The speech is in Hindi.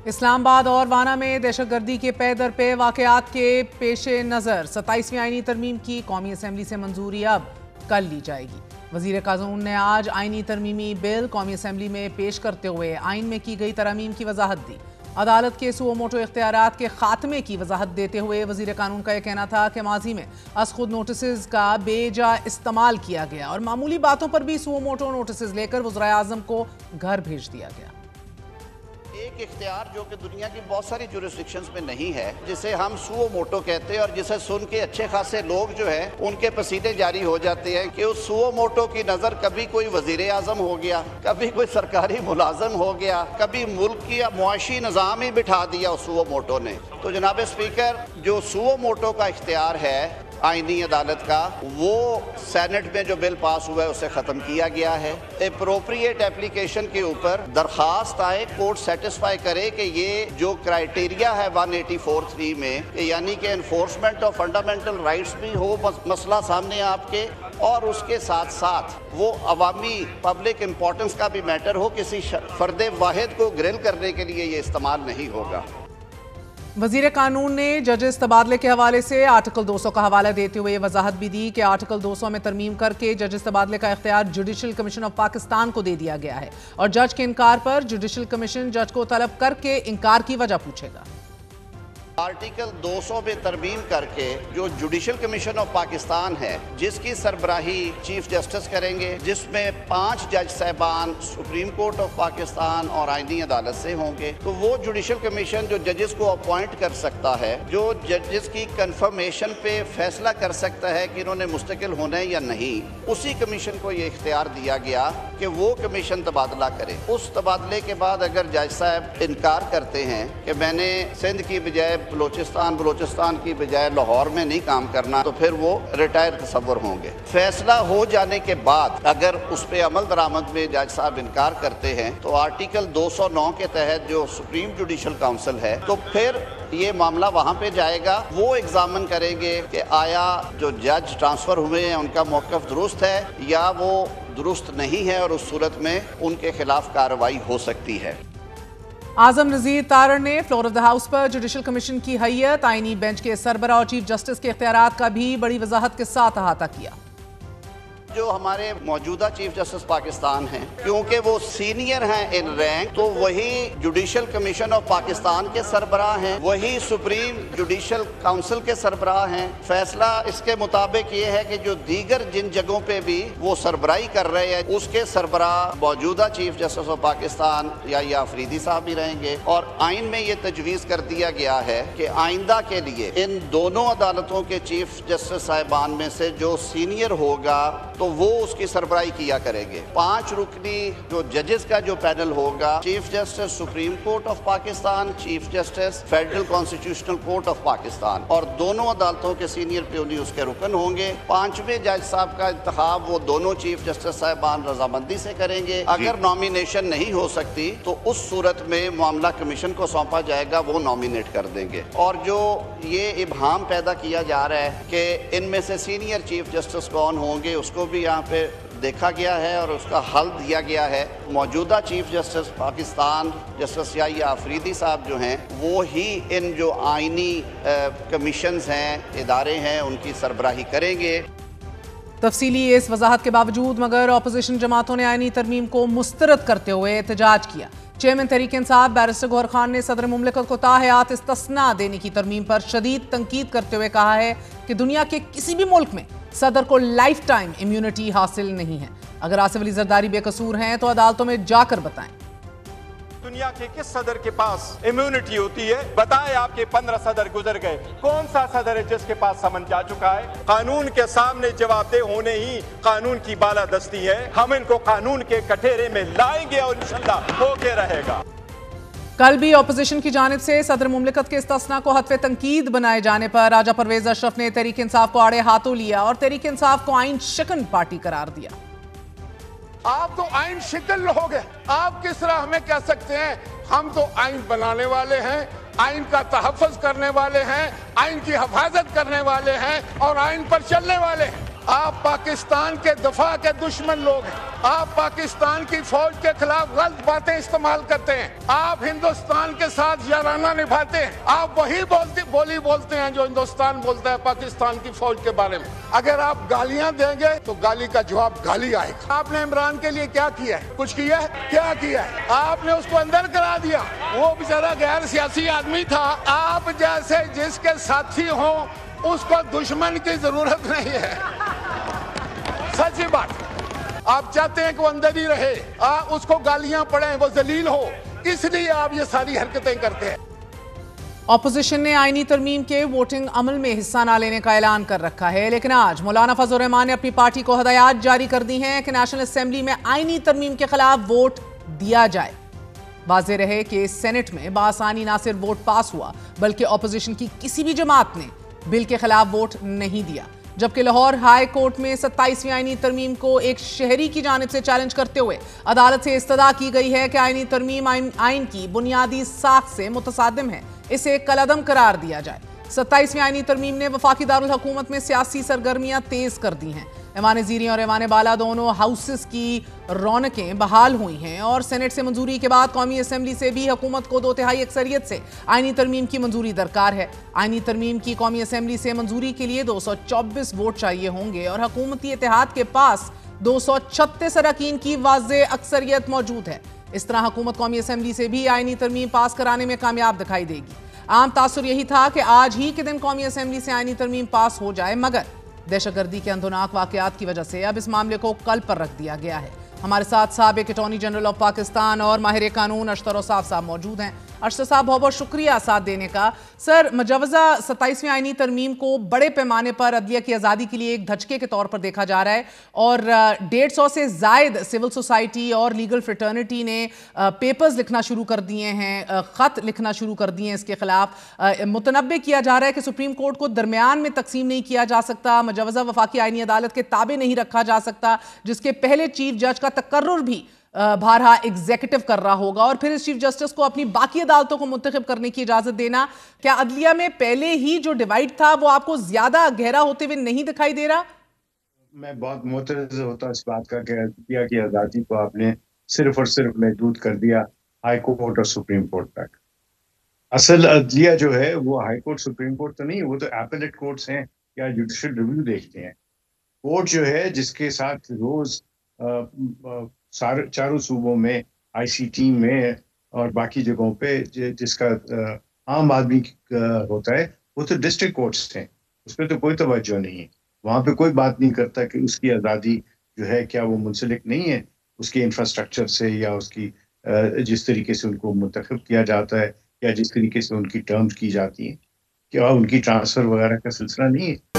इस्लामाबाद और वाना में दहशतगर्दी के पे दर पे वाकयात के पेश नज़र 27वीं आईनी तरमीम की कौमी असम्बली से मंजूरी अब कल ली जाएगी। वज़ीर कानून ने आज आईनी तरमीमी बिल कौमी असम्बली में पेश करते हुए आइन में की गई तरमीम की वजाहत दी। अदालत के सुओ मोटो इख्तियारात के खात्मे की वजाहत देते हुए वज़ीर कानून का यह कहना था कि माजी में अज़खुद नोटिस का बेजा इस्तेमाल किया गया और मामूली बातों पर भी सुओ मोटो नोटिस लेकर वज़ीर आज़म को घर भेज दिया गया। एक इख्तियार जो कि दुनिया की बहुत सारी जुरिस्डिक्शंस में नहीं है, जिसे हम सुओ मोटो कहते हैं और जिसे सुन के अच्छे खासे लोग जो है उनके पसीने जारी हो जाते हैं कि उस सुओ मोटो की नज़र कभी कोई वजीर आज़म हो गया, कभी कोई सरकारी मुलाजम हो गया, कभी मुल्क की मुआशी निज़ाम ही बिठा दिया उस सुओ मोटो ने। तो जनाब स्पीकर, जो सुओ मोटो का इख्तियार है आईनी अदालत का, वो सेनेट में जो बिल पास हुआ है उसे ख़त्म किया गया है। एप्रोप्रिएट एप्लीकेशन के ऊपर दरखास्त आए, कोर्ट सेटिस्फाई करे कि ये जो क्राइटेरिया है 184(3) में, यानी कि एनफोर्समेंट ऑफ फंडामेंटल राइट्स भी हो मसला सामने आपके, और उसके साथ साथ वो अवामी पब्लिक इम्पोर्टेंस का भी मैटर हो, किसी फर्द वाहिद को ग्रिल करने के लिए ये इस्तेमाल नहीं होगा। वज़ीर कानून ने जजेस तबादले के हवाले से आर्टिकल 200 का हवाला देते हुए वजाहत भी दी कि आर्टिकल 200 में तरमीम करके जजेस तबादले का इख्तियार जुडिशल कमीशन ऑफ पाकिस्तान को दे दिया गया है और जज के इनकार पर जुडिशल कमीशन जज को तलब करके इनकार की वजह पूछेगा। आर्टिकल 200 में तरमीम करके जो जुडिशल कमीशन ऑफ पाकिस्तान है, जिसकी सरबराही चीफ जस्टिस करेंगे, जिसमें 5 जज साहबान सुप्रीम कोर्ट ऑफ पाकिस्तान और आईनी अदालत से होंगे, तो वो जुडिशल कमीशन जो जजेस को अपॉइंट कर सकता है, जो जजेस की कंफर्मेशन पे फैसला कर सकता है कि इन्होंने मुस्तकिल होना है या नहीं, उसी कमीशन को ये इख्तियार दिया गया कि वो कमीशन तबादला करे। उस तबादले के बाद अगर जज साहब इनकार करते हैं कि मैंने सिंध की बजाय बलोचिस्तान की बजाय लाहौर में नहीं काम करना, तो फिर वो रिटायर तस्वर होंगे। फैसला हो जाने के बाद अगर उस पर अमल दरामद में जज साहब इनकार करते हैं, तो आर्टिकल 209 के तहत जो सुप्रीम जुडिशल काउंसिल है, तो फिर ये मामला वहाँ पे जाएगा। वो एग्जामिन करेंगे कि आया जो जज ट्रांसफ़र हुए हैं उनका मौक़िफ़ दुरुस्त है या वो दुरुस्त नहीं है, और उस सूरत में उनके खिलाफ कार्रवाई हो सकती है। आजम नज़ीर तारड़ ने फ्लोर ऑफ द हाउस पर जुडिशल कमीशन की हैयत, आईनी बेंच के सरबराह और चीफ जस्टिस के इख्तियारात का भी बड़ी वजाहत के साथ अहाता किया। जो हमारे मौजूदा चीफ जस्टिस पाकिस्तान हैं, क्योंकि वो सीनियर हैं इन रैंक, तो वही जुडिशल कमीशन ऑफ पाकिस्तान के सरबराह हैं, वही सुप्रीम जुडिशल काउंसिल के सरबराह हैं। फैसला इसके मुताबिक ये है कि जो दीगर जिन जगहों पे भी वो सरबराही कर रहे हैं, उसके सरबराह मौजूदा चीफ जस्टिस ऑफ पाकिस्तान या अफरीदी साहब भी रहेंगे। और आइन में ये तजवीज़ कर दिया गया है कि आइंदा के लिए इन दोनों अदालतों के चीफ जस्टिस साहिबान में से जो सीनियर होगा तो वो उसकी सरबराही किया करेंगे। 5 रुकनी जो जजेस का जो पैनल होगा, chief justice supreme court of Pakistan, chief justice federal constitutional court of Pakistan, और दोनों अदालतों के सीनियर प्यूनी उसके रुकन होंगे। 5वें जज साहब का इंतखाब वो दोनों चीफ जस्टिस साहबान रजामंदी से करेंगे। अगर नॉमिनेशन नहीं हो सकती तो उस सूरत में मामला कमीशन को सौंपा जाएगा, वो नॉमिनेट कर देंगे। और जो ये इबहाम पैदा किया जा रहा है कि इनमें से सीनियर चीफ जस्टिस कौन होंगे, उसको भी यहाँ पे देखा गया है और उसका हल दिया गया है। मौजूदा चीफ जस्टिस पाकिस्तान जस्टिस या अफरीदी साहब जो हैं, वो ही इन जो आइनी कमीशंस हैं, इदारे हैं, उनकी सरबराही करेंगे। तफसीली इस वजाहत के बावजूद मगर अपोजिशन जमातों ने आईनी तरमीम को मुस्तरद करते हुए एहतजाज किया। चेयरमैन तहरीक इंसाफ बैरिस्टर गौहर खान ने सदर मुमलिकत को ताहयात इस्तिस्ना देने की तरमीम पर शदीद तनकीद करते हुए कहा है कि दुनिया के किसी भी मुल्क में सदर को लाइफ टाइम इम्यूनिटी हासिल नहीं है। अगर आसिफ अली जरदारी बेकसूर हैं तो अदालतों में जाकर बताएं। दुनिया के किस सदर के पास इम्यूनिटी होती है? बताएं, आपके 15 सदर गुजर गए, कौन सा सदर है जिसके पास समन जा चुका है? कानून के सामने जवाबदेह होने ही कानून की बालादस्ती है। हम इनको कानून के कटहरे में लाएंगे और इंशाअल्लाह होके रहेगा। कल भी अपोजिशन की जानिब से सदर मुमलिकत के इस्तिस्ना को हत्वे तनकीद बनाए जाने पर राजा परवेज अशरफ ने तहरीक इंसाफ को आड़े हाथों लिया और तहरीक इंसाफ को आइन शिकन पार्टी करार दिया। आप तो आइन शिकन लोग हैं, आप किस राह में कह सकते हैं? हम तो आइन बनाने वाले हैं, आइन का तहफ़्फ़ुज़ करने वाले हैं, आइन की हिफाजत करने वाले हैं और आइन पर चलने वाले हैं। आप पाकिस्तान के दफा के दुश्मन लोग हैं। आप पाकिस्तान की फौज के खिलाफ गलत बातें इस्तेमाल करते हैं। आप हिंदुस्तान के साथ याराना निभाते हैं। आप वही बोली बोलते हैं जो हिंदुस्तान बोलता है पाकिस्तान की फौज के बारे में। अगर आप गालियां देंगे तो गाली का जवाब गाली आएगा। आपने इमरान के लिए क्या किया है? कुछ किया है? क्या किया है? आपने उसको अंदर करा दिया। वो बेचारा गैर सियासी आदमी था। आप जैसे जिसके साथी हो उसको दुश्मन की जरूरत नहीं है। सच्ची बात। आप चाहते हैं कि वो अंदर ही रहे, उसको गालियां पड़े, वो जलील हो, इसलिए आप ये सारी हरकतें करते हैं। ऑपोजिशन ने आईनी तरमीम के वोटिंग अमल में हिस्सा न लेने का ऐलान कर रखा है, लेकिन आज मौलाना फजल रहमान ने अपनी पार्टी को हदायत जारी कर दी हैं कि नेशनल असेंबली में आईनी तरमीम के खिलाफ वोट दिया जाए। वाज़ेह रहे कि सेनेट में बासानी ना सिर्फ वोट पास हुआ बल्कि ऑपोजिशन की किसी भी जमात ने बिल के खिलाफ वोट नहीं दिया। जबकि लाहौर हाई कोर्ट में 27वीं आईनी तरमीम को एक शहरी की जानिब से चैलेंज करते हुए अदालत से इस्तदा की गई है कि आईनी तरमीम आइन की बुनियादी साख से मुतसादिम है, इसे कलअदम करार दिया जाए। 27वीं आईनी तरमीम ने वफाकी दारुल हुकूमत में सियासी सरगर्मियां तेज कर दी हैं। ऐवान ज़ीरी और ऐवान बाला दोनों हाउसेस की रौनकें बहाल हुई हैं और सेनेट से मंजूरी के बाद कौमी असम्बली से भी हुकूमत को 2/3 अक्सरियत से आईनी तरमीम की मंजूरी दरकार है। आईनी तरमीम की कौमी असम्बली से मंजूरी के लिए 224 वोट चाहिए होंगे और हुकूमती इत्तेहाद के पास 236 अरकान की वाज़ेह अक्सरियत मौजूद है। इस तरह हुकूमत कौमी असम्बली से भी आईनी तरमीम पास कराने में कामयाब दिखाई देगी। आम तासुर यही था कि आज ही के दिन कौमी असम्बली से आईनी तरमीम पास हो जाए, मगर दहशतगर्दी के अंदोनाक वाकयात की वजह से अब इस मामले को कल पर रख दिया गया है। हमारे साथ साबिक अटॉर्नी जनरल ऑफ पाकिस्तान और माहिर कानून अशतर औसाफ साहब मौजूद हैं। अशतर साहब, बहुत बहुत शुक्रिया साथ देने का। सर, मुजवजा 27वीं आईनी तरमीम को बड़े पैमाने पर अदलिया की आज़ादी के लिए एक धचके के तौर पर देखा जा रहा है और 150 से जायद सिविल सोसाइटी और लीगल फ्रेटर्निटी ने पेपर्स लिखना शुरू कर दिए हैं, ख़त लिखना शुरू कर दिए हैं। इसके खिलाफ मुतनब्बे किया जा रहा है कि सुप्रीम कोर्ट को दरमियान में तकसीम नहीं किया जा सकता, मुजवजा वफाकी आईनी अदालत के ताबे नहीं रखा जा सकता, जिसके पहले चीफ जज का तकर्रुर भी भारहा एग्जीक्यूटिव कर रहा होगा और फिर इस चीफ जस्टिस को अपनी बाकी अदालतों को मुंतखब करने की इजाजत देना। क्या अदलिया में पहले ही जो डिवाइड था वो आपको ज्यादा गहरा होते हुए नहीं दिखाई दे रहा? मैं बहुत मुतरज़ होता इस बात का कि अदलिया की आज़ादी को आपने सिर्फ और सिर्फ महदूद कर दिया हाई कोर्ट और सुप्रीम कोर्ट तक। असल अदलिया जो है वो हाई कोर्ट सुप्रीम कोर्ट तो नहीं, वो तो एपेलेट कोर्ट्स हैं या जुडिशल रिव्यू देखते हैं। कोर्ट जो है जिसके साथ रोज चारों सूबों में, आईसीटी में और बाकी जगहों पे जिसका आम आदमी होता है, वो तो डिस्ट्रिक्ट कोर्ट्स हैं। उस पर तो कोई तवज्जो नहीं है। वहाँ पे कोई बात नहीं करता कि उसकी आज़ादी जो है क्या वो मुंसलिक नहीं है उसके इंफ्रास्ट्रक्चर से या उसकी जिस तरीके से उनको मुंतखब किया जाता है या जिस तरीके से उनकी टर्म्स की जाती हैं, क्या उनकी ट्रांसफ़र वगैरह का सिलसिला नहीं है।